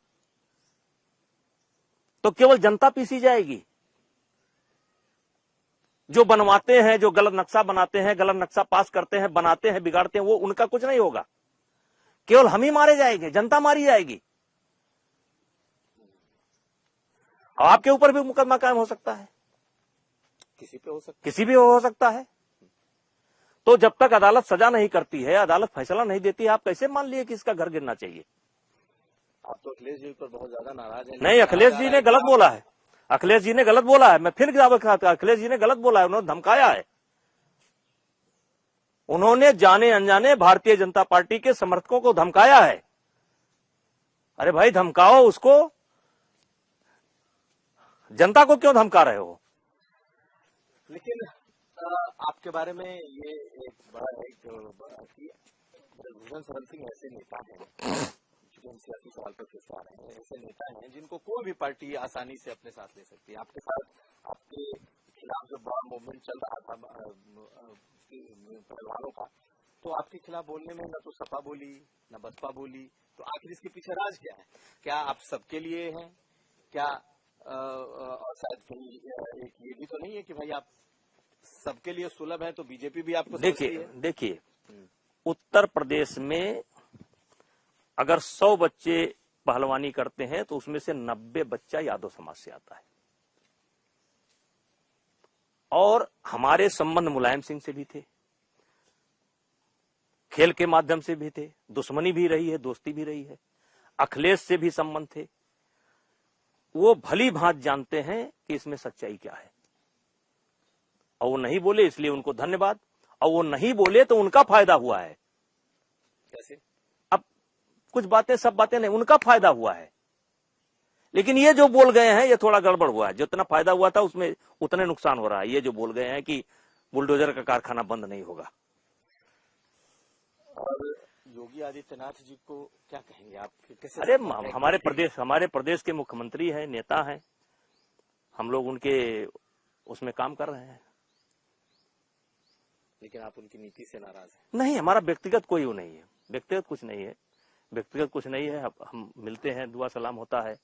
Speaker 2: तो केवल जनता पीसी जाएगी। जो बनवाते हैं, जो गलत नक्शा बनाते हैं, गलत नक्शा पास करते हैं, बनाते हैं, बिगाड़ते हैं, वो उनका कुछ नहीं होगा, केवल हम ही मारे जाएंगे, जनता मारी जाएगी। आपके ऊपर भी मुकदमा कायम हो सकता है,
Speaker 1: किसी पे हो सकता है,
Speaker 2: किसी भी हो सकता है। तो जब तक अदालत सजा नहीं करती है, अदालत फैसला नहीं देती है, आप कैसे मान लिए कि इसका घर गिरना चाहिए।
Speaker 1: आप तो अखिलेश जी पर बहुत ज्यादा नाराज हैं।
Speaker 2: नहीं, अखिलेश जी ने गलत बोला है, अखिलेश जी ने गलत बोला है। मैं फिर अखिलेश जी ने गलत बोला है, उन्होंने धमकाया है। उन्होंने जाने अनजाने भारतीय जनता पार्टी के समर्थकों को धमकाया है। अरे भाई, धमकाओ उसको, जनता को क्यों धमका रहे हो।
Speaker 1: लेकिन आपके बारे में ये एक बड़ा है कि भूषण शरण सिंह ऐसे नेता हैं जो सियासी सवाल पर फैसला रहे हैं, ऐसे नेता हैं जिनको कोई भी पार्टी आसानी से अपने साथ ले सकती है। आपके साथ, आपके खिलाफ जो बड़ा मूवमेंट चल रहा था पहलवानों का, तो आपके खिलाफ बोलने में न तो सपा बोली न बसपा बोली, तो आखिर इसके पीछे राज क्या है। क्या आप सबके लिए हैं क्या, और शायद कहीं एक ये भी तो नहीं है कि भाई आप सबके लिए सुलभ है तो बीजेपी भी आपको
Speaker 2: देखिए उत्तर प्रदेश में अगर 100 बच्चे पहलवानी करते हैं तो उसमें से 90 बच्चा यादव समाज से आता है। और हमारे संबंध मुलायम सिंह से भी थे, खेल के माध्यम से भी थे, दुश्मनी भी रही है, दोस्ती भी रही है। अखिलेश से भी संबंध थे। वो भली भांत जानते हैं कि इसमें सच्चाई क्या है, और वो नहीं बोले इसलिए उनको धन्यवाद, और वो नहीं बोले तो उनका फायदा हुआ है।
Speaker 1: कैसे?
Speaker 2: अब कुछ बातें, सब बातें नहीं, उनका फायदा हुआ है, लेकिन ये जो बोल गए हैं ये थोड़ा गड़बड़ हुआ है। जितना फायदा हुआ था उसमें उतने नुकसान हो रहा है। ये जो बोल गए हैं कि बुलडोजर का कारखाना बंद नहीं होगा।
Speaker 1: और योगी आदित्यनाथ जी को क्या कहेंगे आप?
Speaker 2: अरे हमारे प्रदेश के मुख्यमंत्री हैं, नेता हैं, हम लोग उनके उसमें काम कर रहे हैं।
Speaker 1: लेकिन आप उनकी नीति से नाराज हैं?
Speaker 2: नहीं, हमारा व्यक्तिगत कोई वो नहीं है, व्यक्तिगत कुछ नहीं है। व्यक्तिगत कुछ नहीं है, हम मिलते हैं, दुआ सलाम होता है,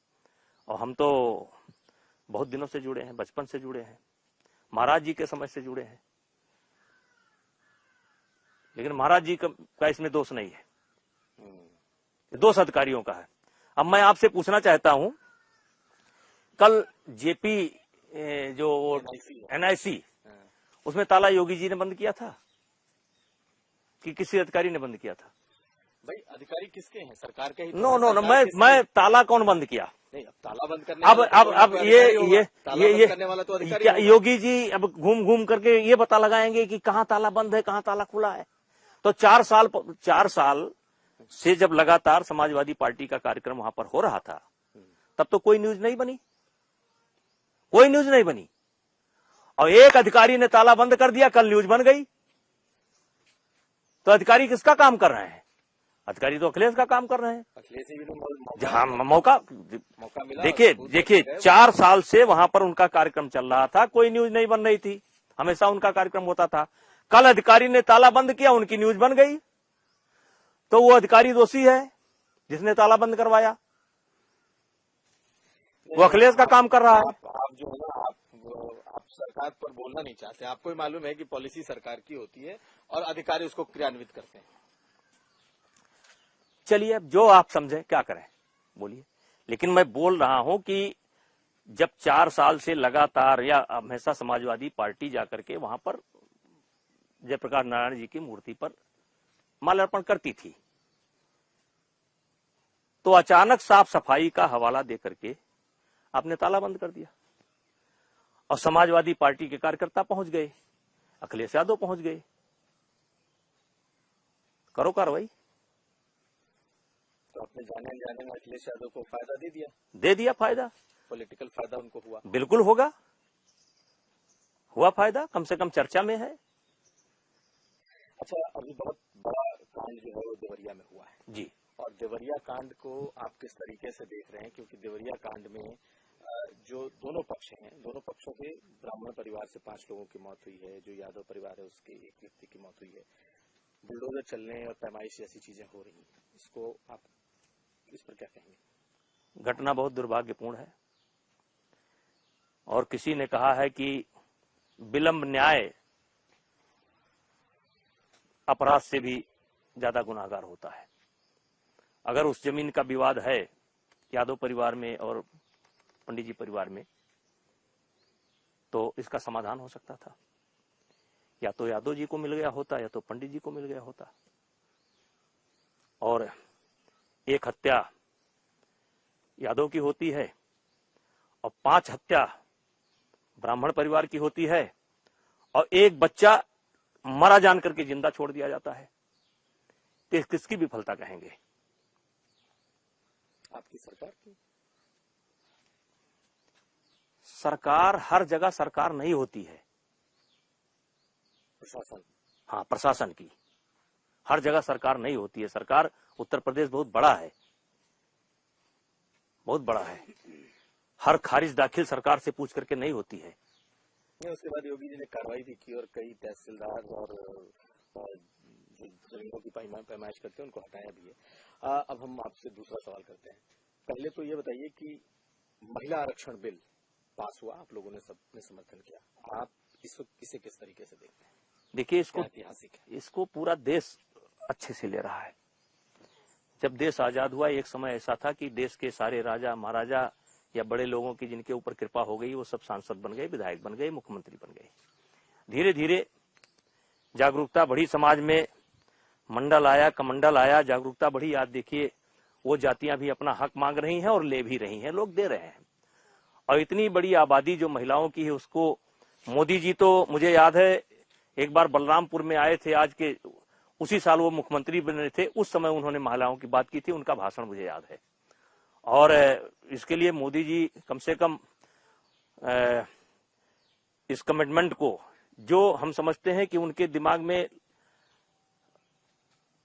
Speaker 2: और हम तो बहुत दिनों से जुड़े हैं, बचपन से जुड़े हैं, महाराज जी के समय से जुड़े हैं। लेकिन महाराज जी का इसमें दोष नहीं है, दोष अधिकारियों का है। अब मैं आपसे पूछना चाहता हूं, कल जेपी जो एनआईसी उसमें ताला योगी जी ने बंद किया था कि किसी अधिकारी ने बंद किया था?
Speaker 1: भाई अधिकारी किसके हैं? सरकार के ही तो
Speaker 2: नो
Speaker 1: है।
Speaker 2: नो नो,
Speaker 1: सरकार
Speaker 2: मैं ताला कौन बंद किया?
Speaker 1: नहीं, अब ताला बंद करने
Speaker 2: अब
Speaker 1: वाला तो
Speaker 2: अब
Speaker 1: कोई अधिकारी होगा। ताला बंद
Speaker 2: ये
Speaker 1: करने वाला तो अधिकारी
Speaker 2: क्या
Speaker 1: होगा।
Speaker 2: योगी जी अब घूम घूम करके ये पता लगाएंगे कि कहाँ ताला बंद है, कहाँ ताला खुला है? तो 4 साल से जब लगातार समाजवादी पार्टी का कार्यक्रम वहां पर हो रहा था, तब तो कोई न्यूज नहीं बनी, कोई न्यूज नहीं बनी। और एक अधिकारी ने ताला बंद कर दिया, कल न्यूज बन गई। तो अधिकारी किसका काम कर रहे हैं? अधिकारी तो अखिलेश का काम कर रहे हैं।
Speaker 1: अखिलेश जी भी
Speaker 2: जहां मौका
Speaker 1: मिला।
Speaker 2: देखिए 4 साल से वहां पर उनका कार्यक्रम चल रहा था, कोई न्यूज नहीं बन रही थी, हमेशा उनका कार्यक्रम होता था। कल अधिकारी ने ताला बंद किया, उनकी न्यूज बन गई, तो वो अधिकारी दोषी है जिसने ताला बंद करवाया, वो अखिलेश का काम कर रहा है।
Speaker 1: आप जो है ना, आप सरकार पर बोलना नहीं चाहते। आपको ही मालूम है कि पॉलिसी सरकार की होती है और अधिकारी उसको क्रियान्वित करते हैं।
Speaker 2: चलिए, अब जो आप समझे, क्या करें, बोलिए। लेकिन मैं बोल रहा हूं कि जब 4 साल से लगातार या हमेशा समाजवादी पार्टी जाकर के वहां पर जयप्रकाश नारायण जी की मूर्ति पर माल्यार्पण करती थी, तो अचानक साफ सफाई का हवाला देकर के आपने ताला बंद कर दिया, और समाजवादी पार्टी के कार्यकर्ता पहुंच गए, अखिलेश यादव पहुंच गए। करो कार्रवाई।
Speaker 1: तो अपने जाने अनजाने में अखिलेश यादव को फायदा
Speaker 2: दे दिया फायदा,
Speaker 1: पॉलिटिकल फायदा उनको हुआ।
Speaker 2: बिल्कुल होगा, हुआ फायदा, कम से कम चर्चा में है।
Speaker 1: अच्छा, अभी बहुत बड़ा कांड जो है वो देवरिया में हुआ है
Speaker 2: जी,
Speaker 1: और देवरिया कांड को आप किस तरीके से देख रहे हैं? क्योंकि देवरिया कांड में जो दोनों पक्ष हैं, दोनों पक्षों से ब्राह्मण परिवार से 5 लोगों की मौत हुई है, जो यादव परिवार है उसके एक व्यक्ति की मौत हुई है, बुलडोजर चलने और पैमाइश जैसी चीजें हो रही हैं, इसको आप इस पर क्या कहेंगे?
Speaker 2: घटना बहुत दुर्भाग्यपूर्ण है, और किसी ने कहा है कि विलंब न्याय अपराध से भी ज्यादा गुनाहगार होता है। अगर उस जमीन का विवाद है यादव परिवार में और पंडित जी परिवार में, तो इसका समाधान हो सकता था। या तो यादव जी को मिल गया होता, या तो पंडित जी को मिल गया होता। और एक हत्या यादव की होती है और 5 हत्या ब्राह्मण परिवार की होती है, और एक बच्चा मरा जान करके जिंदा छोड़ दिया जाता है, तो किसकी विफलता कहेंगे?
Speaker 1: आपकी सरकार की?
Speaker 2: सरकार हर जगह सरकार नहीं होती है।
Speaker 1: प्रशासन?
Speaker 2: हाँ, प्रशासन की हर जगह सरकार नहीं होती है। सरकार, उत्तर प्रदेश बहुत बड़ा है, बहुत बड़ा है। हर खारिज दाखिल सरकार से पूछ करके नहीं होती है।
Speaker 1: उसके बाद योगी जी ने कार्रवाई भी की और कई तहसीलदार और जो जमीनों की पैमाइश करते हैं उनको हटाया भी है। अब हम आपसे दूसरा सवाल करते हैं। पहले तो ये बताइए कि महिला आरक्षण बिल पास हुआ, आप लोगों ने सबने समर्थन किया, आप इसे किस तरीके से देखते हैं?
Speaker 2: देखिए, इसको
Speaker 1: ऐतिहासिक है,
Speaker 2: इसको पूरा देश अच्छे से ले रहा है। जब देश आजाद हुआ, एक समय ऐसा था कि देश के सारे राजा महाराजा या बड़े लोगों की जिनके ऊपर कृपा हो गई, वो सब सांसद बन गए, विधायक बन गए, मुख्यमंत्री बन गए। धीरे धीरे जागरूकता बढ़ी, समाज में मंडल आया, कमंडल आया, जागरूकता बढ़ी। आज देखिए, वो जातियां भी अपना हक मांग रही हैं और ले भी रही हैं, लोग दे रहे हैं। और इतनी बड़ी आबादी जो महिलाओं की है, उसको मोदी जी, तो मुझे याद है एक बार बलरामपुर में आए थे, आज के उसी साल वो मुख्यमंत्री बने थे, उस समय उन्होंने महिलाओं की बात की थी, उनका भाषण मुझे याद है। और इसके लिए मोदी जी कम से कम इस कमिटमेंट को, जो हम समझते हैं कि उनके दिमाग में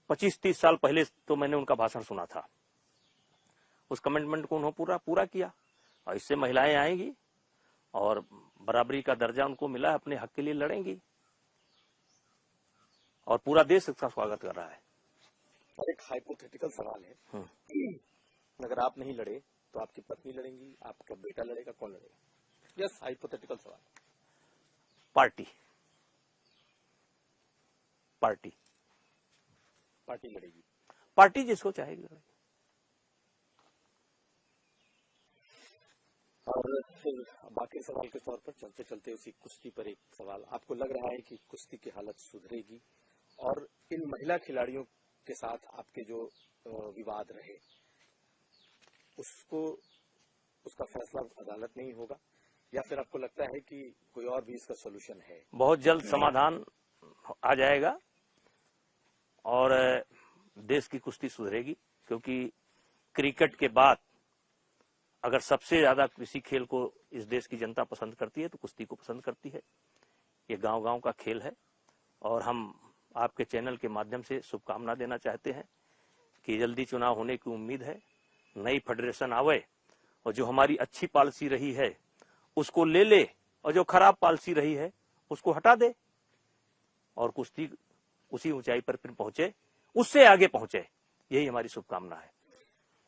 Speaker 2: 25-30 साल पहले तो मैंने उनका भाषण सुना था, उस कमिटमेंट को उन्होंने पूरा किया। और इससे महिलाएं आएंगी और बराबरी का दर्जा उनको मिला, अपने हक के लिए लड़ेंगी, और पूरा देश इसका स्वागत कर रहा है।
Speaker 1: और एक हाइपोथेटिकल सवाल है, अगर आप नहीं लड़े तो आपकी पत्नी लड़ेंगी, आपका बेटा लड़ेगा, कौन लड़ेगा? यस, हाइपोथेटिकल सवाल।
Speaker 2: पार्टी पार्टी
Speaker 1: पार्टी लड़ेगी।
Speaker 2: पार्टी जिसको चाहेगी लड़ेगी।
Speaker 1: और फिर बाकी सवाल के तौर पर चलते चलते उसी कुश्ती पर एक सवाल, आपको लग रहा है कि कुश्ती की हालत सुधरेगी? और इन महिला खिलाड़ियों के साथ आपके जो विवाद रहे उसका फैसला अदालत नहीं होगा, या फिर आपको लगता है कि कोई और भी इसका सोल्यूशन है?
Speaker 2: बहुत जल्द समाधान आ जाएगा और देश की कुश्ती सुधरेगी, क्योंकि क्रिकेट के बाद अगर सबसे ज्यादा किसी खेल को इस देश की जनता पसंद करती है तो कुश्ती को पसंद करती है। ये गांव-गांव का खेल है और हम आपके चैनल के माध्यम से शुभकामना देना चाहते हैं कि जल्दी चुनाव होने की उम्मीद है, नई फेडरेशन आवे और जो हमारी अच्छी पॉलिसी रही है उसको ले ले और जो खराब पॉलिसी रही है उसको हटा दे और कुश्ती उसी ऊंचाई पर फिर पहुंचे, उससे आगे पहुंचे, यही हमारी शुभकामना है।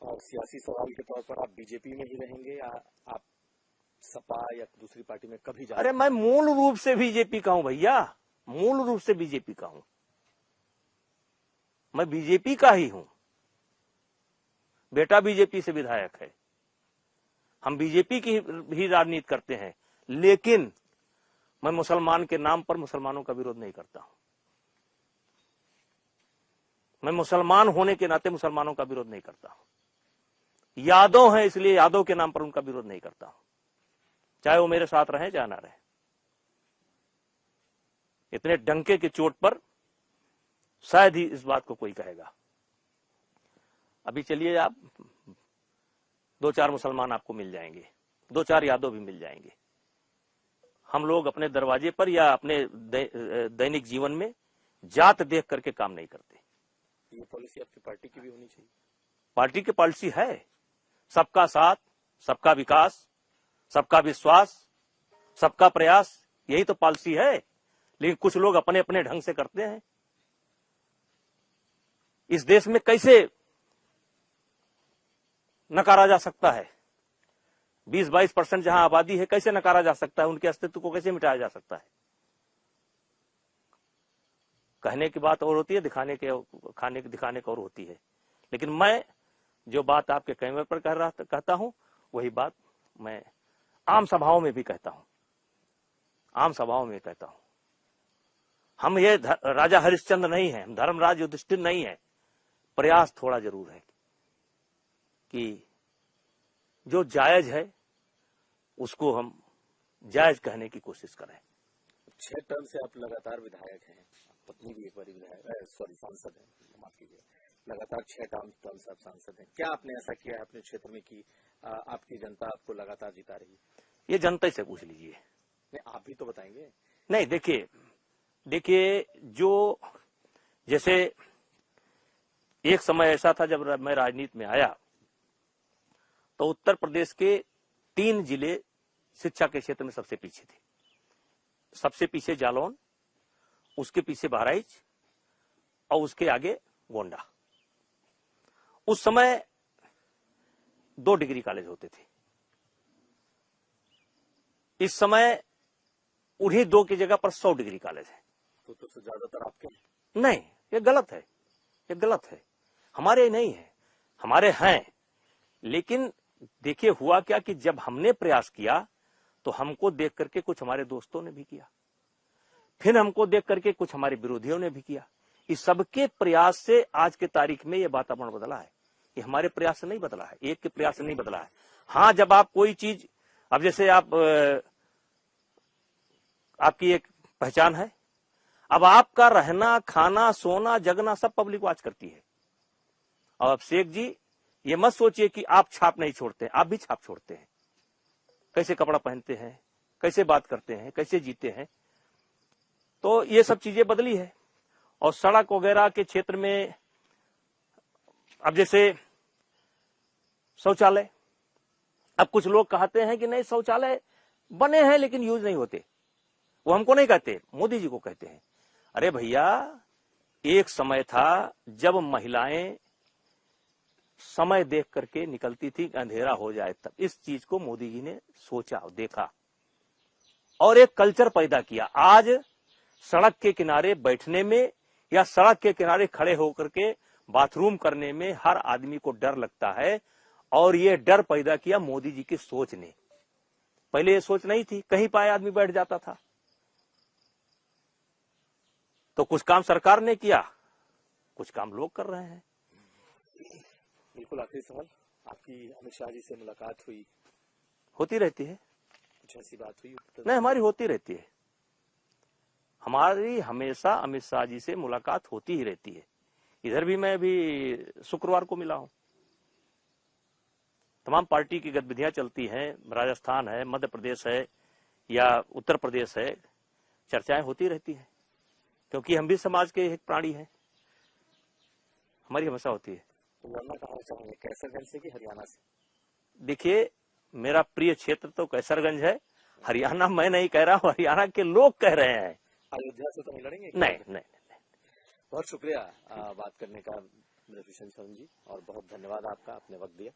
Speaker 1: और सियासी सवाल के तौर पर आप बीजेपी में ही रहेंगे या आप सपा या दूसरी पार्टी में कभी जा?
Speaker 2: अरे मैं मूल रूप से बीजेपी का हूं भैया, मूल रूप से बीजेपी का हूं, मैं बीजेपी का ही हूं। बेटा बीजेपी से विधायक है, हम बीजेपी की ही राजनीति करते हैं, लेकिन मैं मुसलमान के नाम पर मुसलमानों का विरोध नहीं करता हूं। मैं मुसलमान होने के नाते मुसलमानों का विरोध नहीं करता हूं। यादव हैं इसलिए यादव के नाम पर उनका विरोध नहीं करता हूं, चाहे वो मेरे साथ रहे चाहे ना रहे। इतने डंके की चोट पर शायद ही इस बात को कोई कहेगा। अभी चलिए, आप 2-4 मुसलमान आपको मिल जाएंगे, 2-4 यादव भी मिल जाएंगे। हम लोग अपने दरवाजे पर या अपने दैनिक जीवन में जात देख करके काम नहीं करते।
Speaker 1: ये पॉलिसी आपकी पार्टी की भी होनी चाहिए।
Speaker 2: पार्टी की पॉलिसी है सबका साथ, सबका विकास, सबका विश्वास, सबका प्रयास, यही तो पॉलिसी है। लेकिन कुछ लोग अपने अपने ढंग से करते हैं। इस देश में कैसे नकारा जा सकता है? 20-22% जहां आबादी है, कैसे नकारा जा सकता है? उनके अस्तित्व को कैसे मिटाया जा सकता है? कहने की बात और होती है, दिखाने की और होती है। लेकिन मैं जो बात आपके कैमरे पर कहता हूं, वही बात मैं आम सभाओं में भी कहता हूं, आम सभाओं में कहता हूं। हम ये राजा हरिश्चंद्र नहीं है, हम धर्मराज युधिष्ठिर नहीं है। प्रयास थोड़ा जरूर है कि जो जायज है उसको हम जायज कहने की कोशिश करें।
Speaker 1: 6 टर्म से आप लगातार विधायक हैं, पत्नी भी एक बार सांसद है, माफ कीजिए, लगातार 6 टर्म से आप सांसद हैं। क्या आपने ऐसा किया है अपने क्षेत्र में कि आपकी जनता आपको लगातार जिता रही है?
Speaker 2: ये जनता से पूछ लीजिए।
Speaker 1: नहीं, आप भी तो बताएंगे।
Speaker 2: नहीं, देखिए, जो जैसे एक समय ऐसा था जब मैं राजनीति में आया तो उत्तर प्रदेश के 3 जिले शिक्षा के क्षेत्र में सबसे पीछे थे। सबसे पीछे जालौन, उसके पीछे बहराइच और उसके आगे गोंडा। उस समय 2 डिग्री कॉलेज होते थे। इस समय उन्हीं 2 की जगह पर 100 डिग्री कॉलेज है।
Speaker 1: तो ज्यादातर आपके
Speaker 2: नहीं, ये गलत है, ये गलत है। हमारे नहीं है, हमारे हैं। लेकिन देखिए हुआ क्या कि जब हमने प्रयास किया तो हमको देख करके कुछ हमारे दोस्तों ने भी किया, फिर हमको देख करके कुछ हमारे विरोधियों ने भी किया। इस सबके प्रयास से आज के तारीख में ये वातावरण बदला है। ये हमारे प्रयास से नहीं बदला है, एक के प्रयास से नहीं बदला है। हाँ, जब आप कोई चीज, अब जैसे आपकी एक पहचान है, अब आपका रहना, खाना, सोना, जगना सब पब्लिक वॉच करती है। और अब शेख जी, ये मत सोचिए कि आप छाप नहीं छोड़ते, आप भी छाप छोड़ते हैं। कैसे कपड़ा पहनते हैं, कैसे बात करते हैं, कैसे जीते हैं। तो ये सब चीजें बदली है। और सड़क वगैरह के क्षेत्र में अब जैसे शौचालय, अब कुछ लोग कहते हैं कि नहीं शौचालय बने हैं लेकिन यूज नहीं होते। वो हमको नहीं कहते, मोदी जी को कहते हैं। अरे भैया, एक समय था जब महिलाएं समय देख करके निकलती थी, अंधेरा हो जाए तब। इस चीज को मोदी जी ने सोचा, देखा और एक कल्चर पैदा किया। आज सड़क के किनारे बैठने में या सड़क के किनारे खड़े होकर के बाथरूम करने में हर आदमी को डर लगता है, और ये डर पैदा किया मोदी जी की सोच ने। पहले ये सोच नहीं थी, कहीं पाए आदमी बैठ जाता था। तो कुछ काम सरकार ने किया, कुछ काम लोग कर रहे हैं।
Speaker 1: बिल्कुल आखिरी सवाल, आपकी अमित शाह जी से मुलाकात हुई?
Speaker 2: होती रहती है।
Speaker 1: कुछ ऐसी बात हुई?
Speaker 2: नहीं, हमारी होती रहती है। हमारी हमेशा अमित शाह जी से मुलाकात होती ही रहती है। इधर भी मैं भी शुक्रवार को मिला हूं। तमाम पार्टी की गतिविधियां चलती हैं, राजस्थान है, मध्य प्रदेश है या उत्तर प्रदेश है, चर्चाएं होती रहती हैं, क्योंकि हम भी समाज के एक प्राणी हैं, हमारी हमेशा होती है।
Speaker 1: तो वरना कहाँ चाहेंगे, कैसरगंज से कि हरियाणा से?
Speaker 2: देखिए, मेरा प्रिय क्षेत्र तो कैसरगंज है। हरियाणा मैं नहीं कह रहा हूं, हरियाणा के लोग कह रहे हैं।
Speaker 1: अयोध्या से तो नहीं लड़ेंगे?
Speaker 2: नहीं।
Speaker 1: बहुत शुक्रिया बात करने का ब्रजभूषण शरण जी, और बहुत धन्यवाद आपका, आपने वक्त दिया।